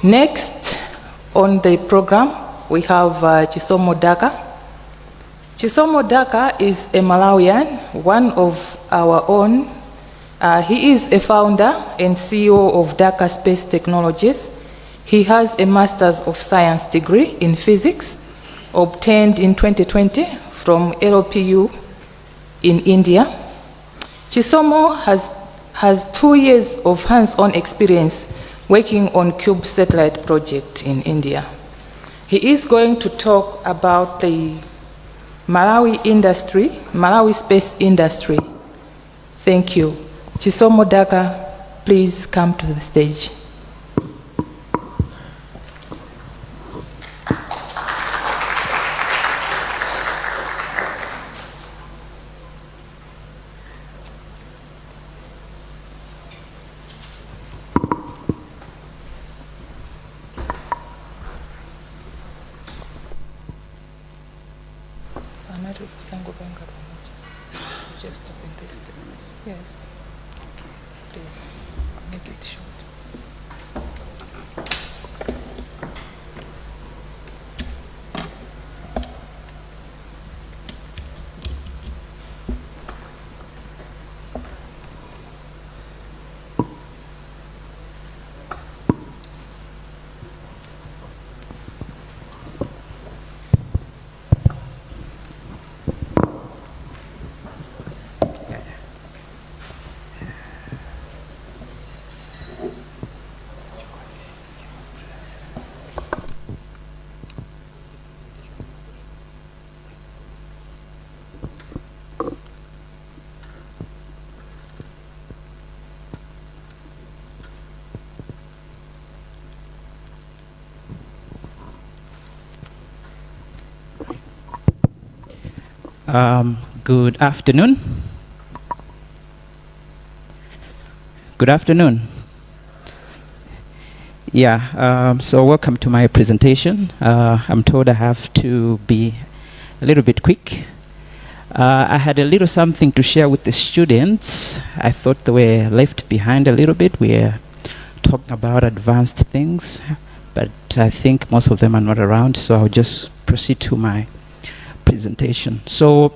Next on the program, we have Chisomo Daka. Chisomo Daka is a Malawian, one of our own. He is a founder and CEO of Daka Space Technologies. He has a Master's of Science degree in physics, obtained in 2020 from LPU in India. Chisomo has 2 years of hands-on experience working on Cube satellite project in India. He is going to talk about the Malawi space industry. Thank you. Chisomo Daka, please come to the stage. Just open this device. Yes. Please make it short. Good afternoon. Good afternoon. Yeah, so welcome to my presentation. I'm told I have to be a little bit quick. I had a little something to share with the students. I thought they were left behind a little bit. We're talking about advanced things, but I think most of them are not around, so I'll just proceed to my presentation. So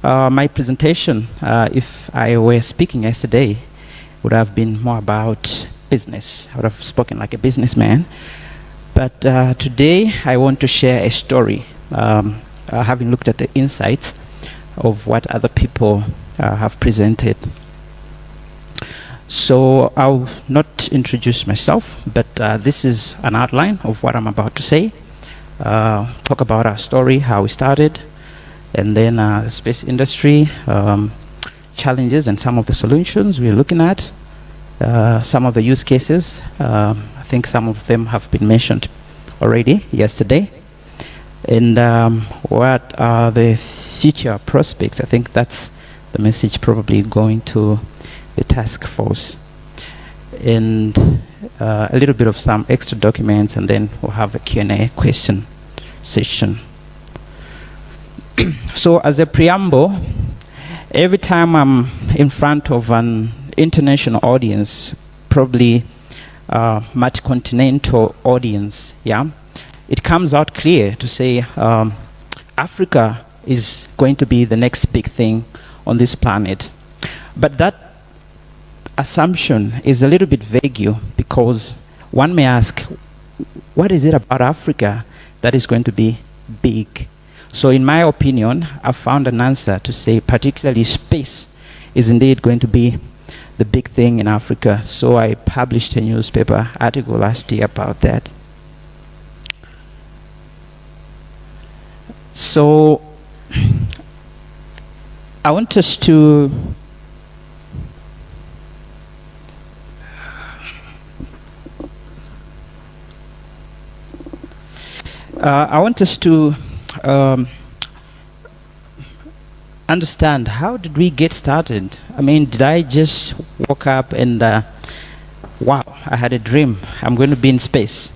my presentation, if I were speaking yesterday, would have been more about business. I would have spoken like a businessman. But today I want to share a story, having looked at the insights of what other people have presented. So I'll not introduce myself, but this is an outline of what I'm about to say. Talk about our story, how we started, and then the space industry, challenges and some of the solutions we're looking at, some of the use cases. I think some of them have been mentioned already yesterday. And what are the future prospects? I think that's the message probably going to the task force. And a little bit of some extra documents, and then we'll have a Q&A question session. So as a preamble, every time I'm in front of an international audience, probably multi-continental audience, yeah, it comes out clear to say Africa is going to be the next big thing on this planet. But that assumption is a little bit vague, because one may ask, what is it about Africa that is going to be big? So in my opinion, I found an answer to say particularly space is indeed going to be the big thing in Africa. So I published a newspaper article last year about that. So I want us to understand, how did we get started? I mean, did I just woke up and wow, I had a dream, I'm going to be in space?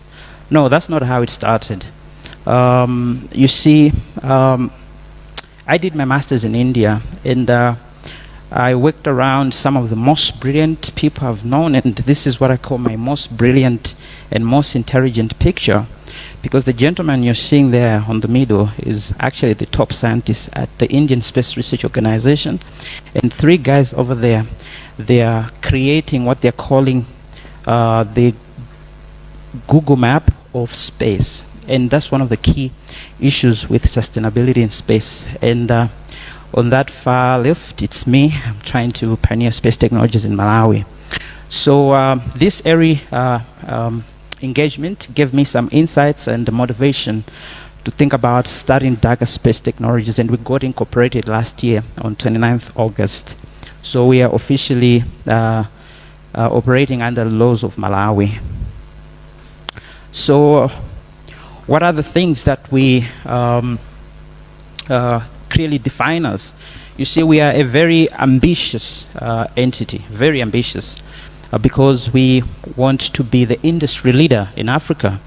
No, that's not how it started. You see, I did my master's in India, and I worked around some of the most brilliant people I've known, and this is what I call my most brilliant and most intelligent picture, because the gentleman you're seeing there on the middle is actually the top scientist at the Indian Space Research Organization, and 3 guys over there, they are creating what they're calling the Google map of space, and that's one of the key issues with sustainability in space. And on that far left, it's me. I'm trying to pioneer space technologies in Malawi. So this area engagement gave me some insights and motivation to think about starting Daka Space Technologies, and we got incorporated last year on 29th August. So we are officially operating under the laws of Malawi. So what are the things that we clearly define us? You see, we are a very ambitious entity, very ambitious, because we want to be the industry leader in Africa.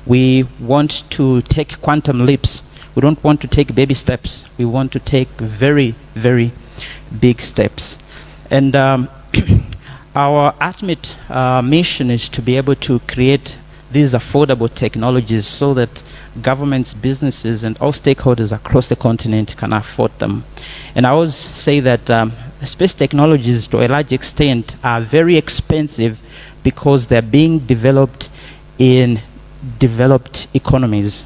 We want to take quantum leaps. We don't want to take baby steps. We want to take very, very big steps. And our ultimate mission is to be able to create these affordable technologies so that governments, businesses, and all stakeholders across the continent can afford them. And I always say that space technologies, to a large extent, are very expensive because they're being developed in developed economies.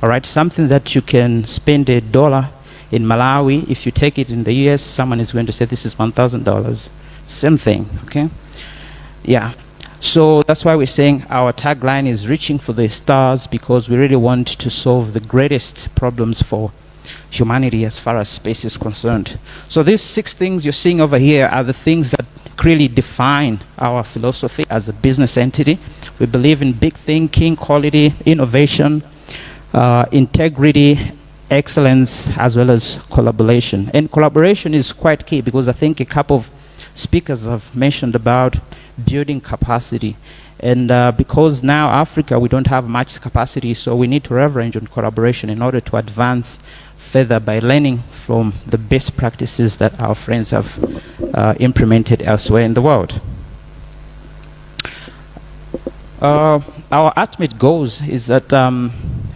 All right, something that you can spend $1 in Malawi, if you take it in the US, someone is going to say this is $1,000. Same thing, okay? Yeah. So that's why we're saying our tagline is reaching for the stars, because we really want to solve the greatest problems for humanity as far as space is concerned. So these 6 things you're seeing over here are the things that clearly define our philosophy as a business entity. We believe in big thinking, quality, innovation, integrity, excellence, as well as collaboration. And collaboration is quite key, because I think a couple of speakers have mentioned about building capacity. And because now Africa, we don't have much capacity, so we need to leverage on collaboration in order to advance further by learning from the best practices that our friends have implemented elsewhere in the world. Our ultimate goals is that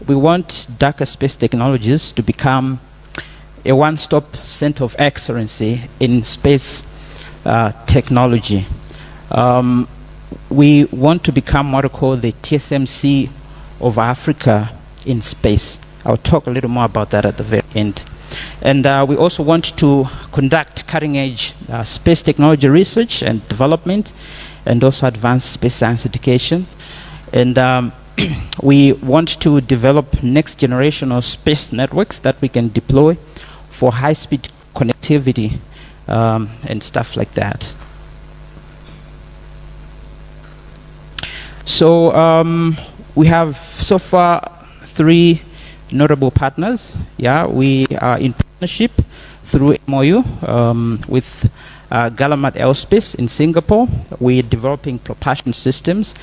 we want Daka Space Technologies to become a one-stop center of excellency in space technology. We want to become what we call the TSMC of Africa in space. I'll talk a little more about that at the very end. And we also want to conduct cutting-edge space technology research and development, and also advanced space science education. And we want to develop next generation of space networks that we can deploy for high-speed connectivity and stuff like that. So we have so far 3 notable partners. Yeah, we are in partnership through MOU with Galamat Aerospace in Singapore. We're developing propulsion systems.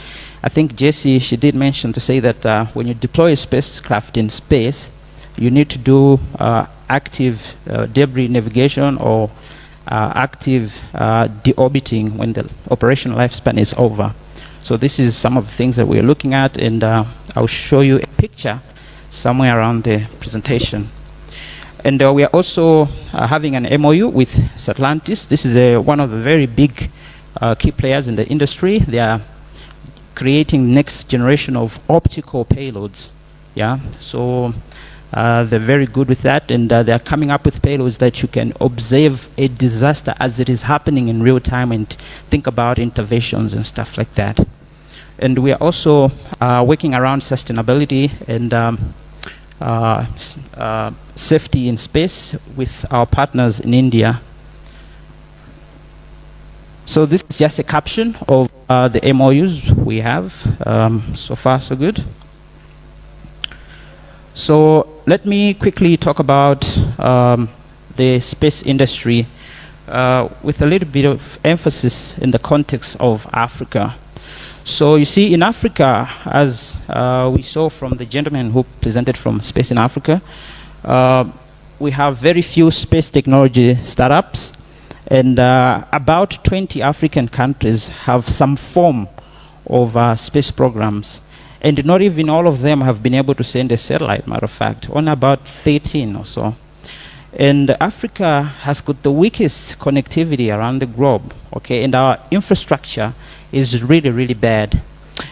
I think Jessie, she did mention to say that when you deploy a spacecraft in space, you need to do active debris navigation or active deorbiting when the operational lifespan is over. So this is some of the things that we're looking at, and I'll show you a picture somewhere around the presentation. And we are also having an MOU with Satlantis. This is one of the very big key players in the industry. They are creating next generation of optical payloads. Yeah, so they're very good with that, and they're coming up with payloads that you can observe a disaster as it is happening in real time and think about interventions and stuff like that. And we are also working around sustainability and safety in space with our partners in India. So this is just a caption of the MOUs we have. So far, so good. So let me quickly talk about the space industry with a little bit of emphasis in the context of Africa. So you see, in Africa, as we saw from the gentleman who presented from Space in Africa, we have very few space technology startups, And about 20 African countries have some form of space programs. And not even all of them have been able to send a satellite, matter of fact, only about 13 or so. And Africa has got the weakest connectivity around the globe, okay? And our infrastructure is really, really bad.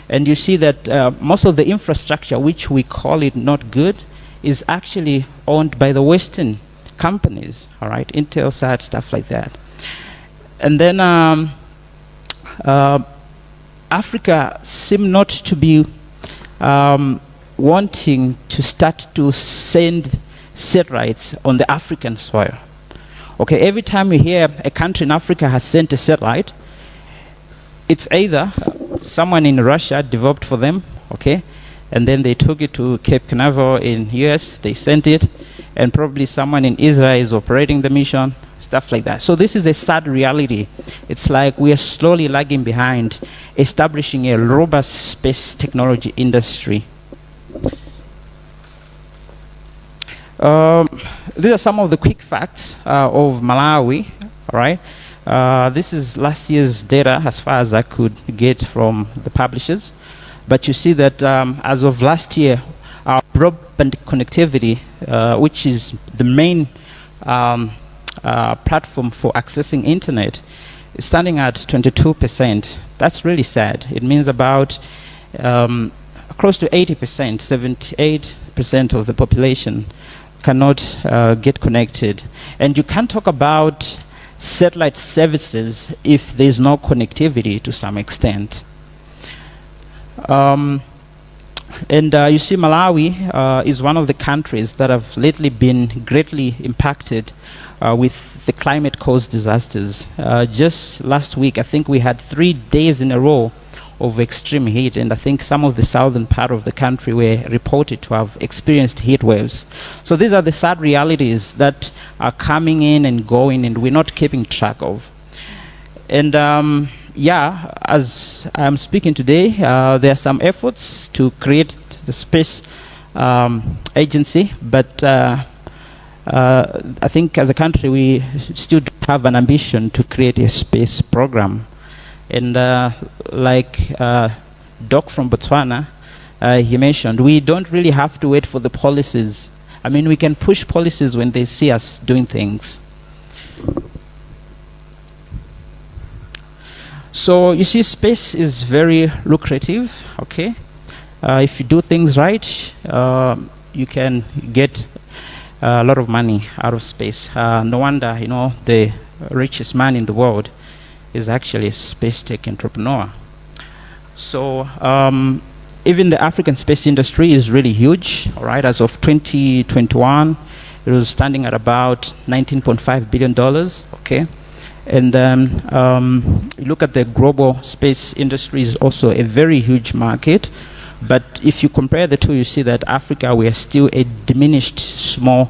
And you see that most of the infrastructure, which we call it not good, is actually owned by the Western companies, all right? Intelsat, stuff like that. And then Africa seems not to be wanting to start to send satellites on the African soil. Okay, every time you hear a country in Africa has sent a satellite, it's either someone in Russia developed for them, okay, and then they took it to Cape Canaveral in US, they sent it, and probably someone in Israel is operating the mission, stuff like that. So this is a sad reality. It's like we are slowly lagging behind establishing a robust space technology industry. These are some of the quick facts of Malawi, all right? This is last year's data as far as I could get from the publishers. But you see that as of last year, our broadband connectivity, which is the main platform for accessing internet, is standing at 22%. That's really sad. It means about close to 80%, 78% of the population cannot get connected. And you can't talk about satellite services if there's no connectivity to some extent. And you see Malawi is one of the countries that have lately been greatly impacted with the climate-caused disasters. Just last week, I think we had 3 days in a row of extreme heat, and I think some of the southern part of the country were reported to have experienced heat waves. So these are the sad realities that are coming in and going, and we're not keeping track of. And yeah, as I'm speaking today, there are some efforts to create the space agency, but I think as a country we still have an ambition to create a space program. And like Doc from Botswana, he mentioned, we don't really have to wait for the policies. I mean, we can push policies when they see us doing things. So you see, space is very lucrative, okay? If you do things right, you can get a lot of money out of space. No wonder, you know, the richest man in the world is actually a space tech entrepreneur. So even the African space industry is really huge, all right? As of 2021, it was standing at about $19.5 billion, okay? And you look at the global space industry is also a very huge market. But if you compare the two, you see that Africa, we are still a diminished small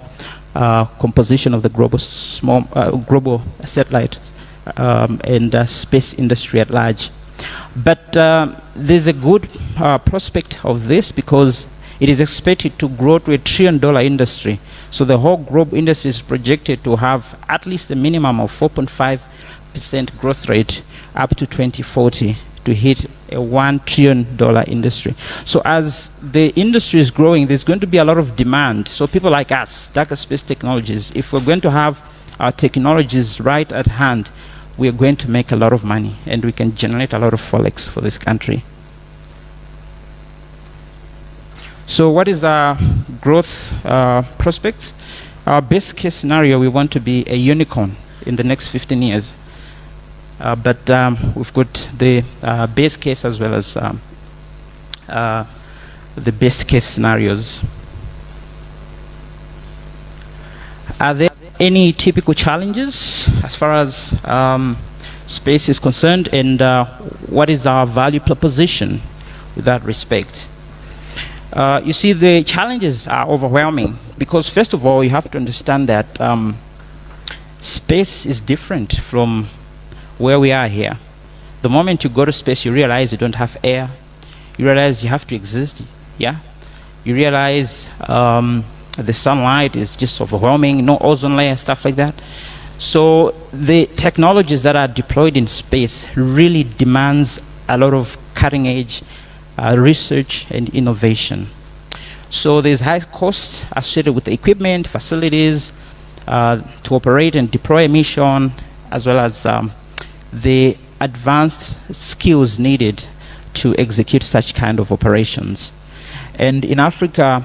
composition of the global global satellite and space industry at large. But there's a good prospect of this because it is expected to grow to $1 trillion industry. So the whole global industry is projected to have at least a minimum of 4.5% growth rate up to 2040 to hit a $1 trillion industry. So as the industry is growing, there's going to be a lot of demand. So people like us, Daka Space Technologies, if we're going to have our technologies right at hand, we are going to make a lot of money and we can generate a lot of forex for this country. So what is our growth prospects? Our best case scenario, we want to be a unicorn in the next 15 years. But we've got the base case as well as the best case scenarios. Are there any typical challenges as far as space is concerned, and what is our value proposition with that respect? You see, the challenges are overwhelming because, first of all, you have to understand that space is different from where we are here. The moment you go to space, you realize you don't have air. You realize you have to exist, yeah? You realize the sunlight is just overwhelming, no ozone layer, stuff like that. So the technologies that are deployed in space really demands a lot of cutting-edge research and innovation. So there's high costs associated with the equipment, facilities to operate and deploy a mission, as well as the advanced skills needed to execute such kind of operations. And in Africa,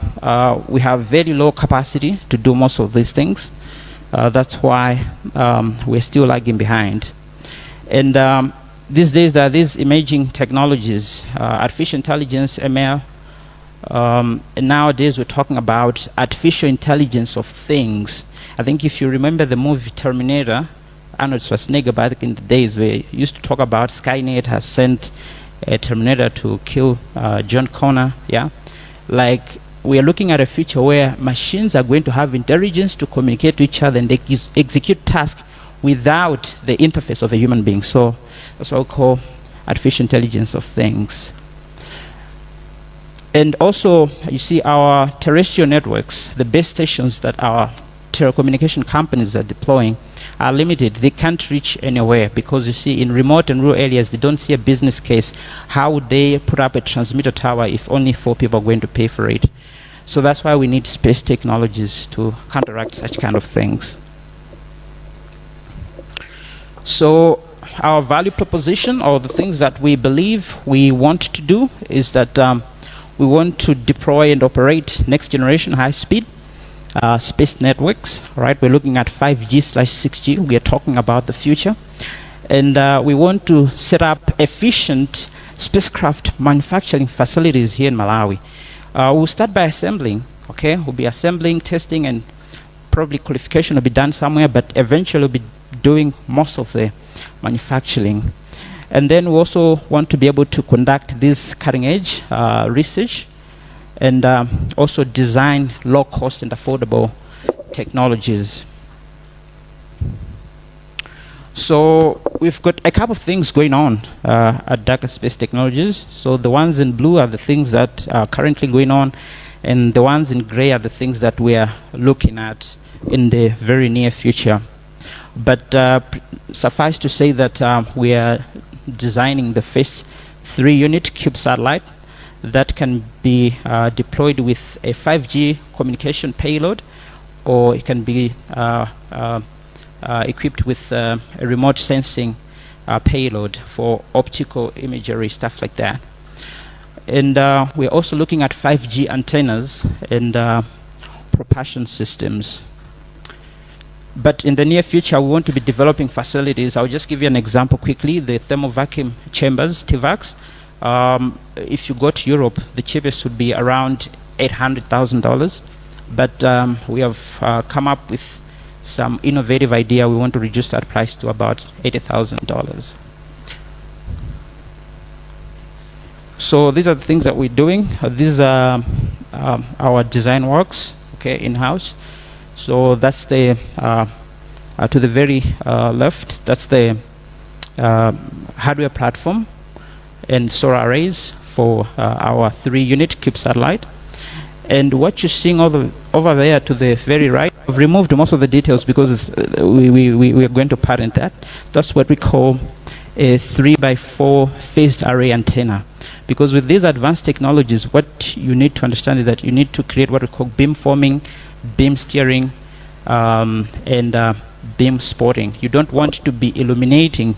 we have very low capacity to do most of these things. That's why we're still lagging behind. And these days, there are these emerging technologies, artificial intelligence, ML. And nowadays, we're talking about artificial intelligence of things. I think if you remember the movie Terminator, Arnold Schwarzenegger back in the days, we used to talk about Skynet has sent a Terminator to kill John Connor, yeah? Like, we are looking at a future where machines are going to have intelligence to communicate to each other and they execute tasks without the interface of a human being. So that's what we call artificial intelligence of things. And also, you see our terrestrial networks, the base stations that our telecommunication companies are deploying are limited. They can't reach anywhere because, you see, in remote and rural areas, they don't see a business case. How would they put up a transmitter tower if only 4 people are going to pay for it? So that's why we need space technologies to counteract such kind of things. So our value proposition, or the things that we believe we want to do, is that we want to deploy and operate next generation high-speed space networks, right? We're looking at 5G/6G. We are talking about the future. And we want to set up efficient spacecraft manufacturing facilities here in Malawi. We'll start by assembling, okay? We'll be assembling, testing, and probably qualification will be done somewhere, but eventually we'll be doing most of the manufacturing. And then we also want to be able to conduct this cutting-edge research and also design low-cost and affordable technologies. So we've got a couple of things going on at Daka Space Technologies. So the ones in blue are the things that are currently going on, and the ones in gray are the things that we are looking at in the very near future. But suffice to say that we are designing the first 3-unit cube satellite that can be deployed with a 5G communication payload, or it can be equipped with a remote sensing payload for optical imagery, stuff like that. And we're also looking at 5G antennas and propulsion systems. But in the near future, we want to be developing facilities. I'll just give you an example quickly. The thermal vacuum chambers, TVACs. If you go to Europe, the cheapest would be around $800,000. But we have come up with some innovative idea. We want to reduce that price to about $80,000. So these are the things that we're doing. These are our design works, okay, in-house. So that's the, to the very left, that's the hardware platform and solar arrays for our 3-unit cube satellite. And what you're seeing over there to the very right, I've removed most of the details because we are going to patent that. That's what we call a 3x4 phased array antenna. Because with these advanced technologies, what you need to understand is that you need to create what we call beam forming, beam steering, and beam spotting. You don't want to be illuminating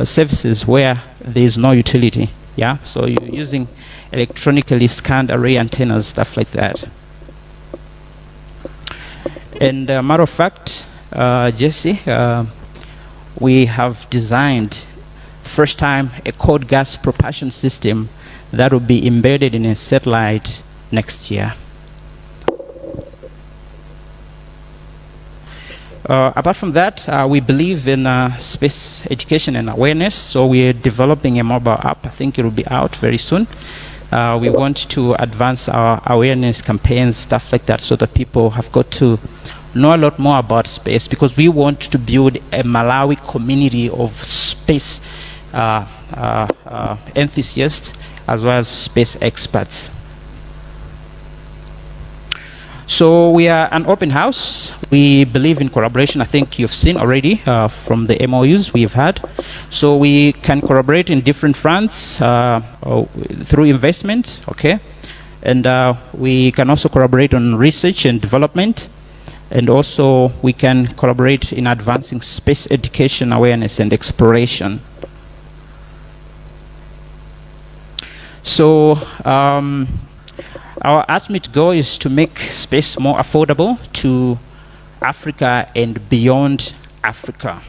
surfaces where there is no utility. Yeah, so you're using electronically scanned array antennas, stuff like that. And matter of fact, Jesse, we have designed first time a cold gas propulsion system that will be embedded in a satellite next year. Apart from that, we believe in space education and awareness, so we're developing a mobile app. I think it will be out very soon. We want to advance our awareness campaigns, stuff like that, so that people have got to know a lot more about space, because we want to build a Malawi community of space enthusiasts as well as space experts. So we are an open house. We believe in collaboration. I think you've seen already from the MOUs we've had. So we can collaborate in different fronts through investment, okay? And we can also collaborate on research and development. And also we can collaborate in advancing space education, awareness, and exploration. So our ultimate goal is to make space more affordable to Africa and beyond Africa.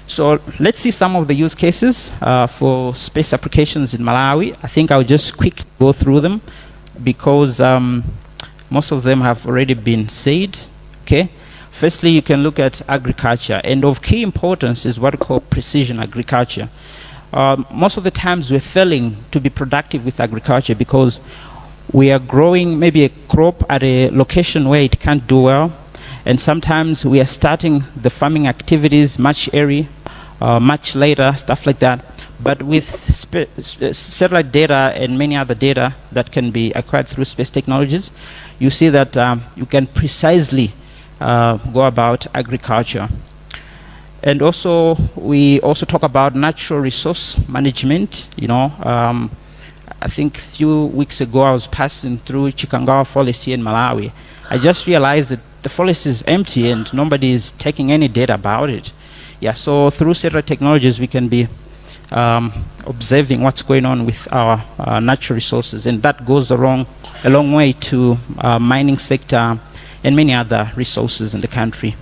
So let's see some of the use cases for space applications in Malawi. I think I'll just quickly go through them because most of them have already been said. Okay. Firstly, you can look at agriculture, and of key importance is what we call precision agriculture. Most of the times we're failing to be productive with agriculture because we are growing maybe a crop at a location where it can't do well, and sometimes we are starting the farming activities much early, much later, stuff like that. But with satellite data and many other data that can be acquired through space technologies, you see that you can precisely go about agriculture. And also, we also talk about natural resource management. You know, I think a few weeks ago I was passing through Chikangawa Forest here in Malawi. I just realized that the forest is empty and nobody is taking any data about it. Yeah, so through satellite technologies we can be observing what's going on with our natural resources, and that goes a long way to mining sector and many other resources in the country.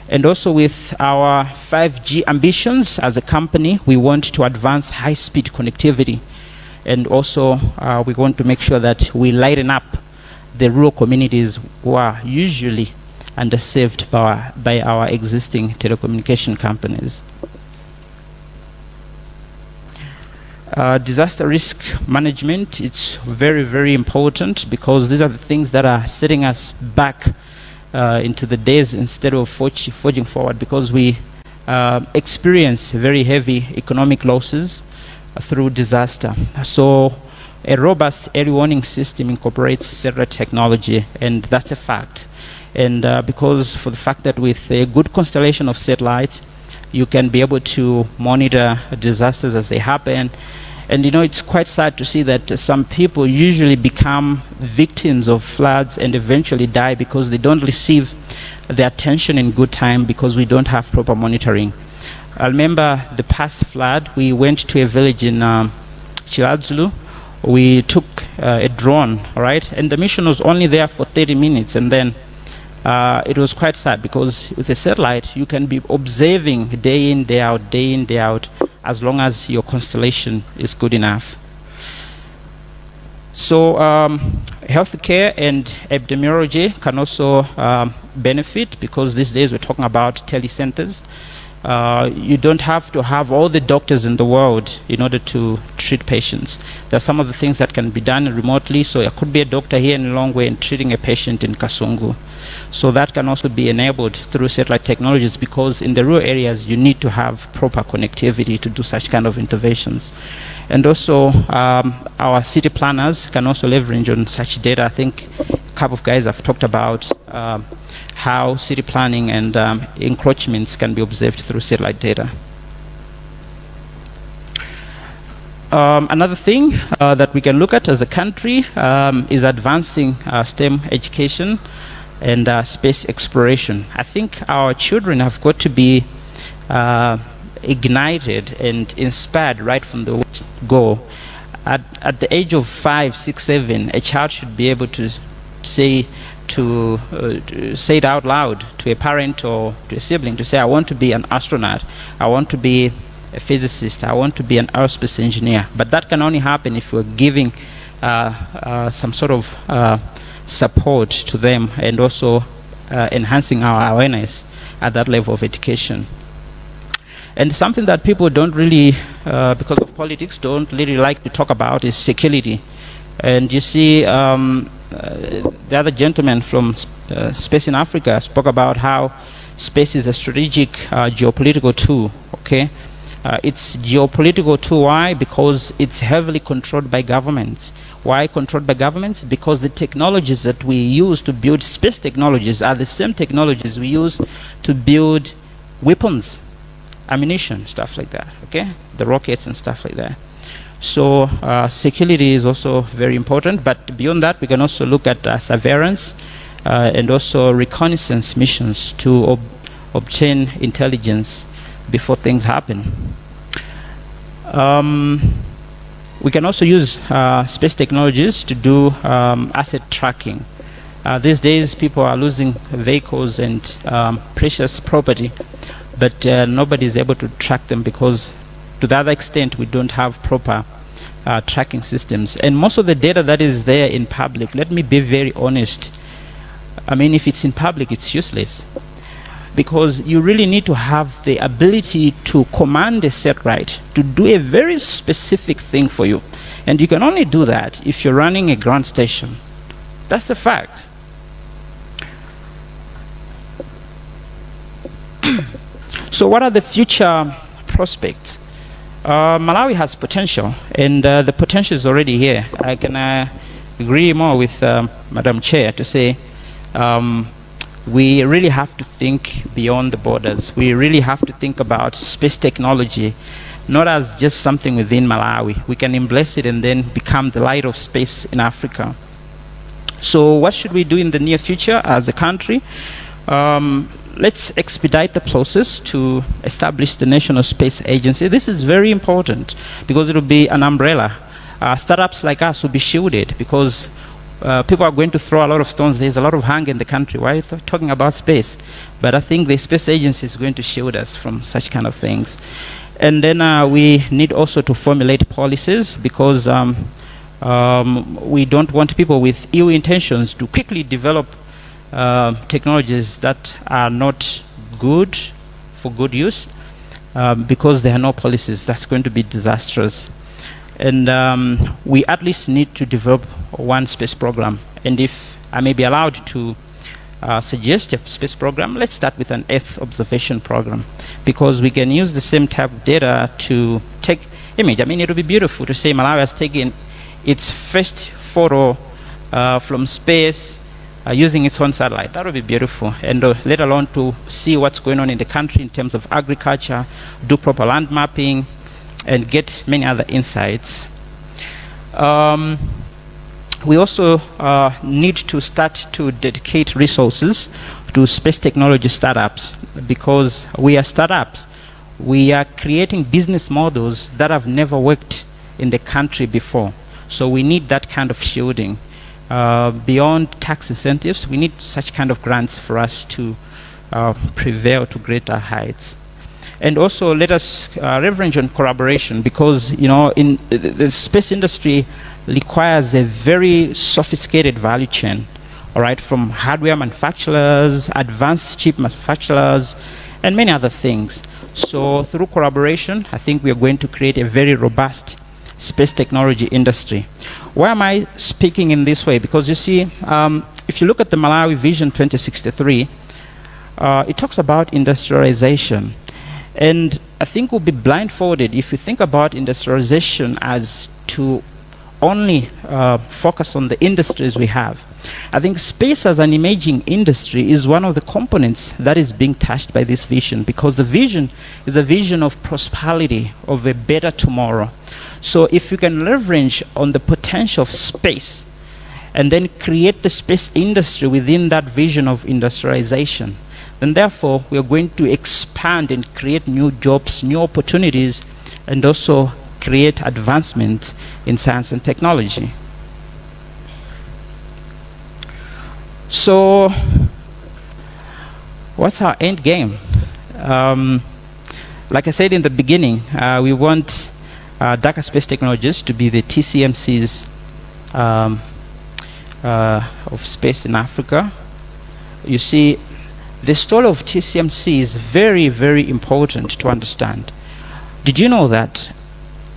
And also with our 5G ambitions as a company, we want to advance high-speed connectivity. And also we want to make sure that we lighten up the rural communities who are usually underserved by our existing telecommunication companies. Disaster risk management, it's very, very important because these are the things that are setting us back into the days instead of forging forward, because we experience very heavy economic losses through disaster. So a robust early warning system incorporates satellite technology, and that's a fact. And because for the fact that with a good constellation of satellites, you can be able to monitor disasters as they happen. And you know, it's quite sad to see that some people usually become victims of floods and eventually die because they don't receive the attention in good time because we don't have proper monitoring. I remember the past flood, we went to a village in Chiladzulu. We took a drone, all right? And the mission was only there for 30 minutes, and then it was quite sad because with a satellite, you can be observing day in, day out, as long as your constellation is good enough. So healthcare and epidemiology can also benefit, because these days we're talking about telecenters. You don't have to have all the doctors in the world in order to treat patients. There are some of the things that can be done remotely. So there could be a doctor here in Lilongwe and treating a patient in Kasungu. So that can also be enabled through satellite technologies, because in the rural areas you need to have proper connectivity to do such kind of interventions. And also our city planners can also leverage on such data. I think a couple of guys have talked about how city planning and encroachments can be observed through satellite data. Another thing that we can look at as a country is advancing STEM education and space exploration. I think our children have got to be ignited and inspired right from the go. At the age of 5, 6, 7, a child should be able to say it out loud to a parent or to a sibling, to say, I want to be an astronaut, I want to be a physicist, I want to be an aerospace engineer. But that can only happen if we're giving some sort of support to them, and also enhancing our awareness at that level of education. And something that people don't really, because of politics, don't really like to talk about is security. And you see, the other gentleman from Space in Africa spoke about how space is a strategic geopolitical tool, okay? It's geopolitical too. Why? Because it's heavily controlled by governments. Why controlled by governments? Because the technologies that we use to build space technologies are the same technologies we use to build weapons, ammunition, stuff like that, okay? The rockets and stuff like that. So security is also very important, but beyond that, we can also look at surveillance and also reconnaissance missions to obtain intelligence before things happen. We can also use space technologies to do asset tracking. These days, people are losing vehicles and precious property, but nobody is able to track them because, to the other extent, we don't have proper tracking systems. And most of the data that is there in public, let me be very honest, I mean, if it's in public, it's useless, because you really need to have the ability to command a satellite to do a very specific thing for you. And you can only do that if you're running a ground station. That's the fact. So what are the future prospects? Malawi has potential, and the potential is already here. I can agree more with Madam Chair to say we really have to think beyond the borders. We really have to think about space technology, not as just something within Malawi. We can embrace it and then become the light of space in Africa. So what should we do in the near future as a country? Let's expedite the process to establish the National Space Agency. This is very important because it will be an umbrella. Startups like us will be shielded because people are going to throw a lot of stones. There's a lot of hunger in the country. Why are you talking about space? But I think the Space Agency is going to shield us from such kind of things. And then we need also to formulate policies because we don't want people with ill intentions to quickly develop technologies that are not good for good use because there are no policies. That's going to be disastrous. And we at least need to develop one space program. And if I may be allowed to suggest a space program, let's start with an Earth observation program, because we can use the same type of data to take image. I mean, it would be beautiful to say Malawi has taken its first photo from space using its own satellite. That would be beautiful. And let alone to see what's going on in the country in terms of agriculture, do proper land mapping, and get many other insights. We also need to start to dedicate resources to space technology startups, because we are startups. We are creating business models that have never worked in the country before. So we need that kind of shielding. Beyond tax incentives, we need such kind of grants for us to prevail to greater heights. And also let us leverage on collaboration, because in the space industry requires a very sophisticated value chain, all right, from hardware manufacturers, advanced chip manufacturers, and many other things. So through collaboration, I think we are going to create a very robust space technology industry. Why am I speaking in this way? Because you see, if you look at the Malawi Vision 2063, it talks about industrialization. And I think we'll be blindfolded if we think about industrialization as to only focus on the industries we have. I think space as an emerging industry is one of the components that is being touched by this vision, because the vision is a vision of prosperity, of a better tomorrow. So if you can leverage on the potential of space and then create the space industry within that vision of industrialization, then therefore we are going to expand and create new jobs, new opportunities, and also create advancement in science and technology. So what's our end game? Like I said in the beginning, we want Daka Space Technologies to be the TCMCs of space in Africa. You see, the story of TCMC is very, very important to understand. Did you know that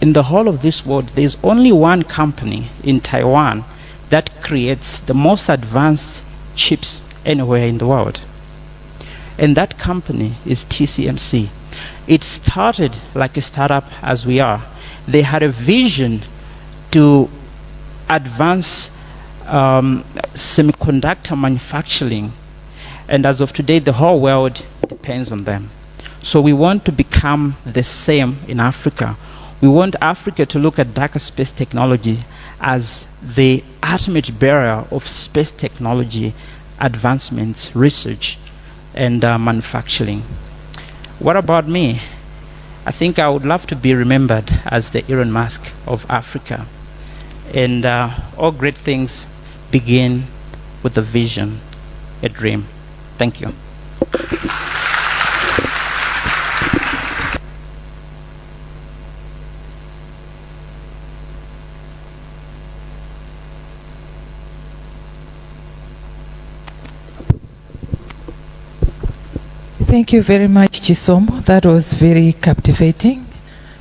in the whole of this world, there's only one company in Taiwan that creates the most advanced chips anywhere in the world? And that company is TCMC. it started like a startup as we are. They had a vision to advance semiconductor manufacturing, and as of today, the whole world depends on them. So we want to become the same in Africa. We want Africa to look at Daka Space Technology as the ultimate bearer of space technology advancements, research, and manufacturing. What about me? I think I would love to be remembered as the Elon Musk of Africa. And all great things begin with a vision, a dream. Thank you. Thank you very much, Chisomo. That was very captivating.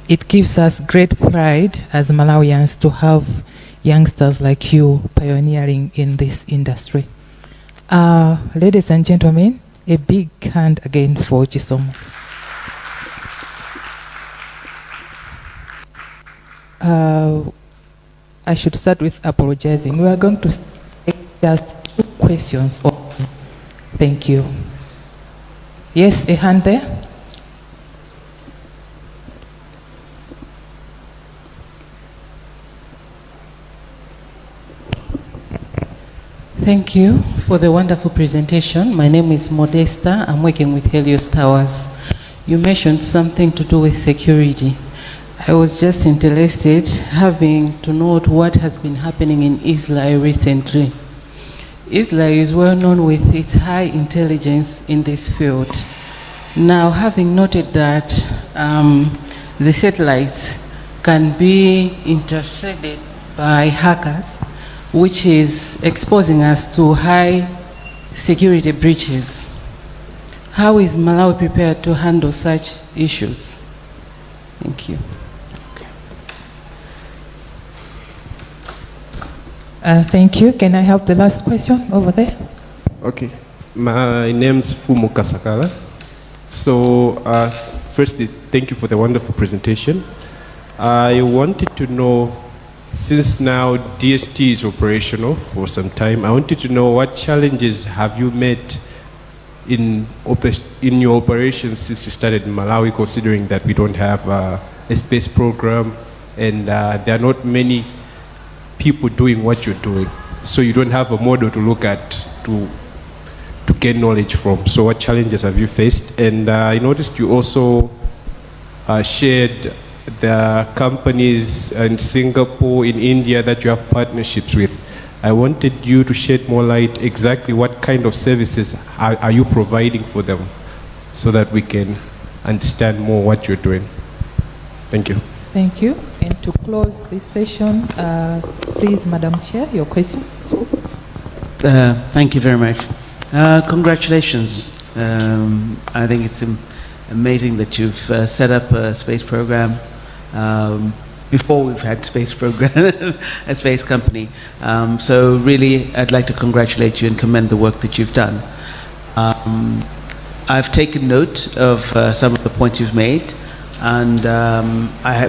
It gives us great pride as Malawians to have youngsters like you pioneering in this industry. Ladies and gentlemen, a big hand again for Chisomo. I should start with apologizing. We are going to take just 2 questions. Thank you. Yes, a hand there. Thank you for the wonderful presentation. My name is Modesta. I'm working with Helios Towers. You mentioned something to do with security. I was just interested having to note what has been happening in Israel recently. Israel is well known with its high intelligence in this field. Now, having noted that the satellites can be intercepted by hackers, which is exposing us to high security breaches, how is Malawi prepared to handle such issues? Thank you. Thank you. Can I have the last question over there? Okay. My name's Fumu Kasakala. So, firstly, thank you for the wonderful presentation. I wanted to know, since now DST is operational for some time, I wanted to know what challenges have you met in your operations since you started in Malawi, considering that we don't have a space program and there are not many people doing what you're doing. So you don't have a model to look at to gain knowledge from. So what challenges have you faced? And I noticed you also shared the companies in Singapore, in India that you have partnerships with. I wanted you to shed more light exactly what kind of services are you providing for them so that we can understand more what you're doing. Thank you. Thank you. And to close this session, please, Madam Chair, your question. Thank you very much. Congratulations. I think it's amazing that you've set up a space program before we've had space program, a space company. So really, I'd like to congratulate you and commend the work that you've done. I've taken note of some of the points you've made, and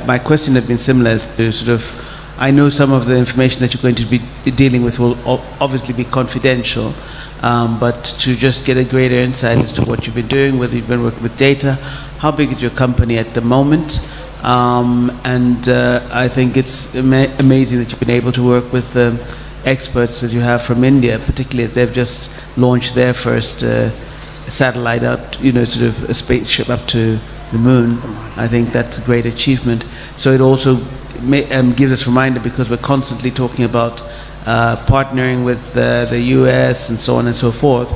my question had been similar to sort of, I know some of the information that you're going to be dealing with will obviously be confidential, but to just get a greater insight as to what you've been doing, whether you've been working with data, how big is your company at the moment, and I think it's amazing that you've been able to work with experts as you have from India, particularly as they've just launched their first satellite out, sort of a spaceship up to the moon. I think that's a great achievement. So it also gives us a reminder, because we're constantly talking about partnering with the US and so on and so forth,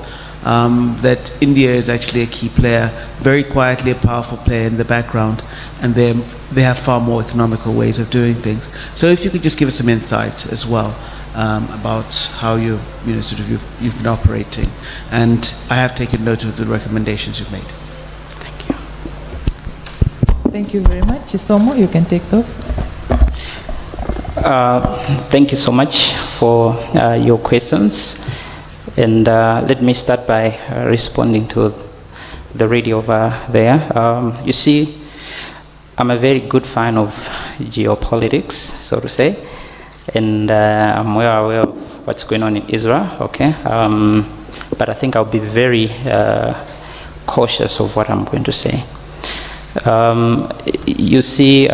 that India is actually a key player, very quietly a powerful player in the background, and they have far more economical ways of doing things. So if you could just give us some insight as well about how you've been operating, and I have taken note of the recommendations you've made. Thank you. Thank you very much. Chisomo, you can take those. Thank you so much for your questions. And let me start by responding to the radio over there. You see, I'm a very good fan of geopolitics, so to say, and I'm well aware of what's going on in Israel, okay? But I think I'll be very cautious of what I'm going to say. You see,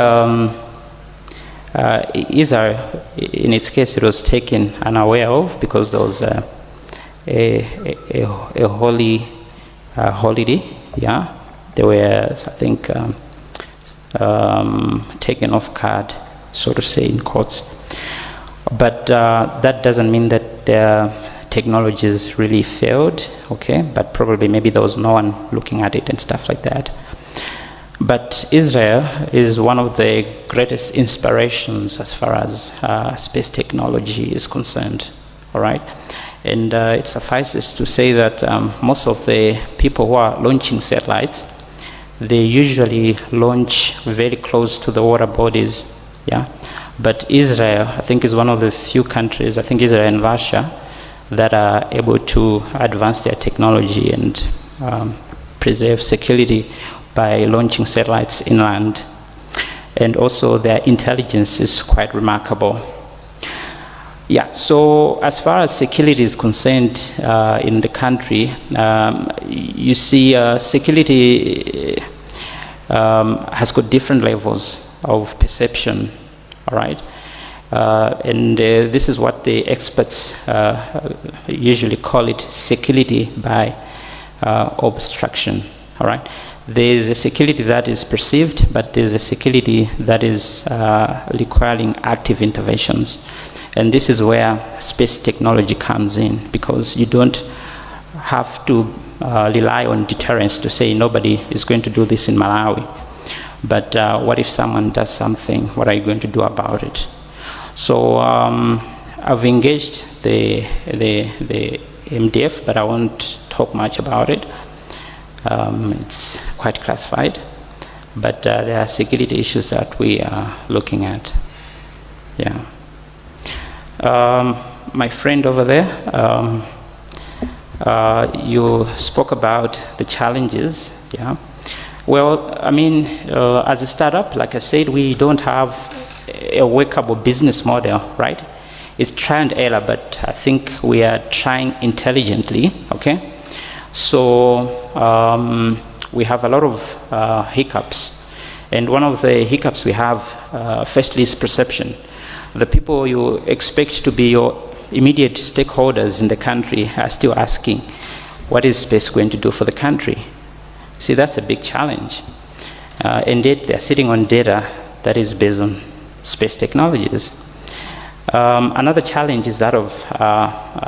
Israel, in its case, it was taken unaware of because there was a holy holiday, yeah? They were, I think, taken off guard, so to say, in courts. But that doesn't mean that their technologies really failed, okay? But probably maybe there was no one looking at it and stuff like that. But Israel is one of the greatest inspirations as far as space technology is concerned, all right? And it suffices to say that most of the people who are launching satellites, they usually launch very close to the water bodies, yeah? But Israel, I think, is one of the few countries, I think Israel and Russia, that are able to advance their technology and preserve security by launching satellites inland. And also their intelligence is quite remarkable. Yeah, so as far as security is concerned in the country, you see security has got different levels of perception, all right? And this is what the experts usually call it, security by obstruction, all right? There is a security that is perceived, but there's a security that is requiring active interventions. And this is where space technology comes in, because you don't have to rely on deterrence to say nobody is going to do this in Malawi. But what if someone does something? What are you going to do about it? So I've engaged the MDF, but I won't talk much about it. It's quite classified, but there are security issues that we are looking at. Yeah. My friend over there, you spoke about the challenges. Yeah. Well, I mean, as a startup, like I said, we don't have a workable business model, right? It's try and error, but I think we are trying intelligently, okay? So we have a lot of hiccups. And one of the hiccups we have, firstly, is perception. The people you expect to be your immediate stakeholders in the country are still asking, what is space going to do for the country? See, that's a big challenge. And yet they're sitting on data that is based on space technologies. Another challenge is that of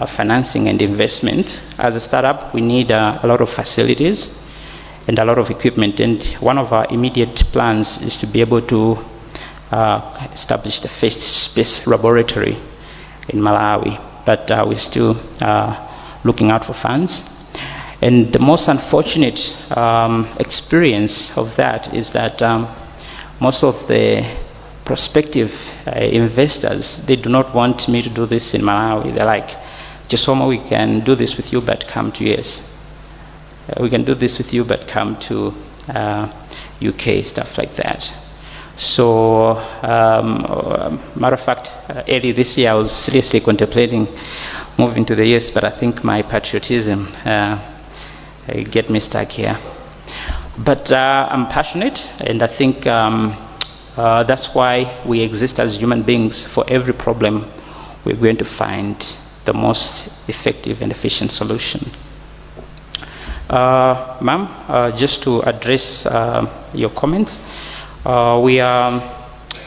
financing and investment. As a startup, we need a lot of facilities and a lot of equipment. And one of our immediate plans is to be able to establish the first space laboratory in Malawi. But we're still looking out for funds. And the most unfortunate experience of that is that most of the prospective investors, they do not want me to do this in Malawi. They're like, Chisomo, we can do this with you, but come to US. We can do this with you, but come to UK, stuff like that. So, matter of fact, early this year, I was seriously contemplating moving to the US, but I think my patriotism get me stuck here. But I'm passionate, and I think that's why we exist as human beings. For every problem, we're going to find the most effective and efficient solution. Ma'am, just to address your comments, we are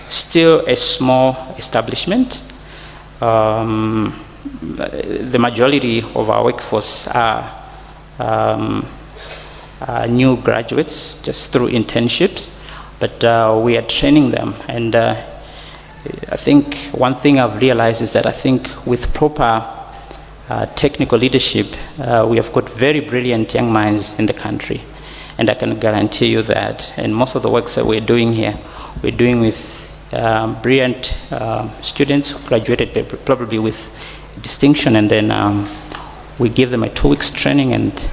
still a small establishment. The majority of our workforce are new graduates just through internships, but we are training them. And I think one thing I've realized is that I think with proper technical leadership, we have got very brilliant young minds in the country. And I can guarantee you that, and most of the works that we're doing here, we're doing with brilliant students who graduated probably with distinction, and then we give them a 2 weeks training, and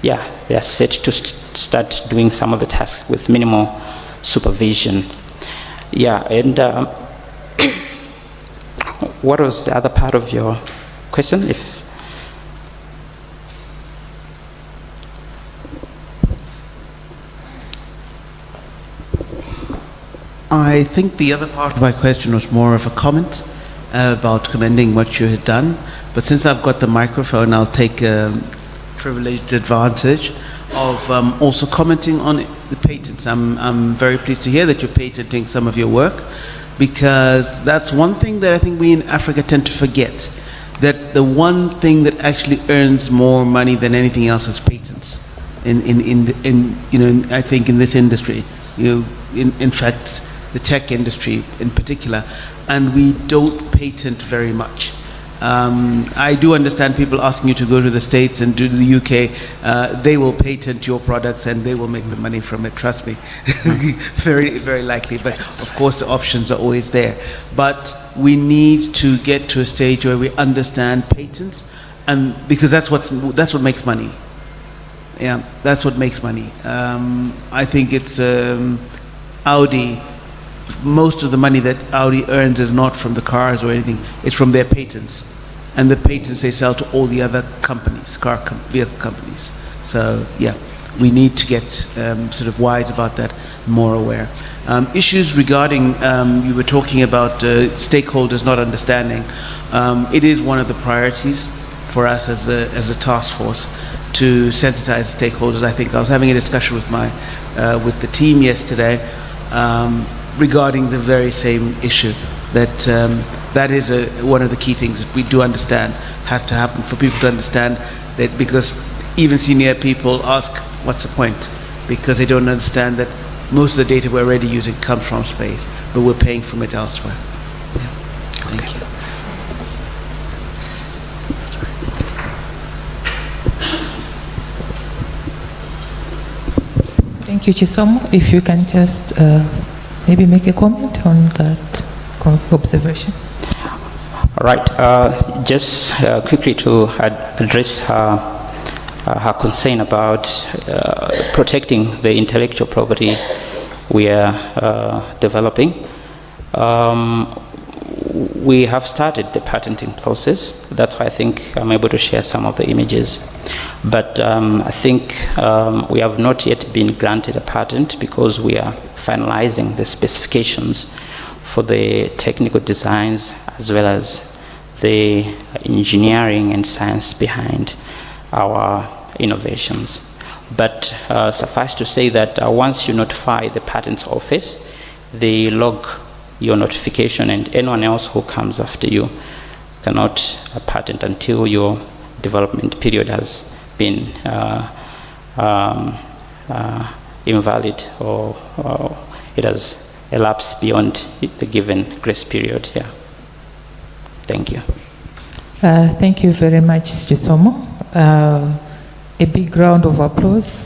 yeah, they are set to start doing some of the tasks with minimal supervision. Yeah, and what was the other part of your question? I think the other part of my question was more of a comment about commending what you had done. But since I've got the microphone, I'll take privileged advantage of also commenting on the patents. I'm very pleased to hear that you're patenting some of your work, because that's one thing that I think we in Africa tend to forget, that the one thing that actually earns more money than anything else is patents. I think in this industry, in fact, the tech industry in particular, and we don't patent very much. I do understand people asking you to go to the States and to the UK. They will patent your products and they will make the money from it, trust me. Very, very likely. But of course, the options are always there. But we need to get to a stage where we understand patents, and because that's what makes money. Yeah, that's what makes money. I think it's Audi. Most of the money that Audi earns is not from the cars or anything, it's from their patents. And the patents they sell to all the other companies, vehicle companies. So yeah, we need to get sort of wise about that, more aware. Issues regarding, you were talking about stakeholders not understanding. It is one of the priorities for us as a task force to sensitize stakeholders. I think I was having a discussion with with the team yesterday, regarding the very same issue, that that is one of the key things that we do understand has to happen, for people to understand that, because even senior people ask, what's the point? Because they don't understand that most of the data we're already using comes from space, but we're paying from it elsewhere. Yeah. Thank you. Thank you, Chisomo. If you can just maybe make a comment on that observation. All right. Just quickly to address her concern about protecting the intellectual property we are developing. We have started the patenting process. That's why I think I'm able to share some of the images. But I think we have not yet been granted a patent because we are finalizing the specifications for the technical designs as well as the engineering and science behind our innovations. But suffice to say that once you notify the patents office, they log your notification, and anyone else who comes after you cannot patent until your development period has been invalid or it has elapsed beyond the given grace period. Yeah. Thank you. Thank you very much, Chisomo. A big round of applause.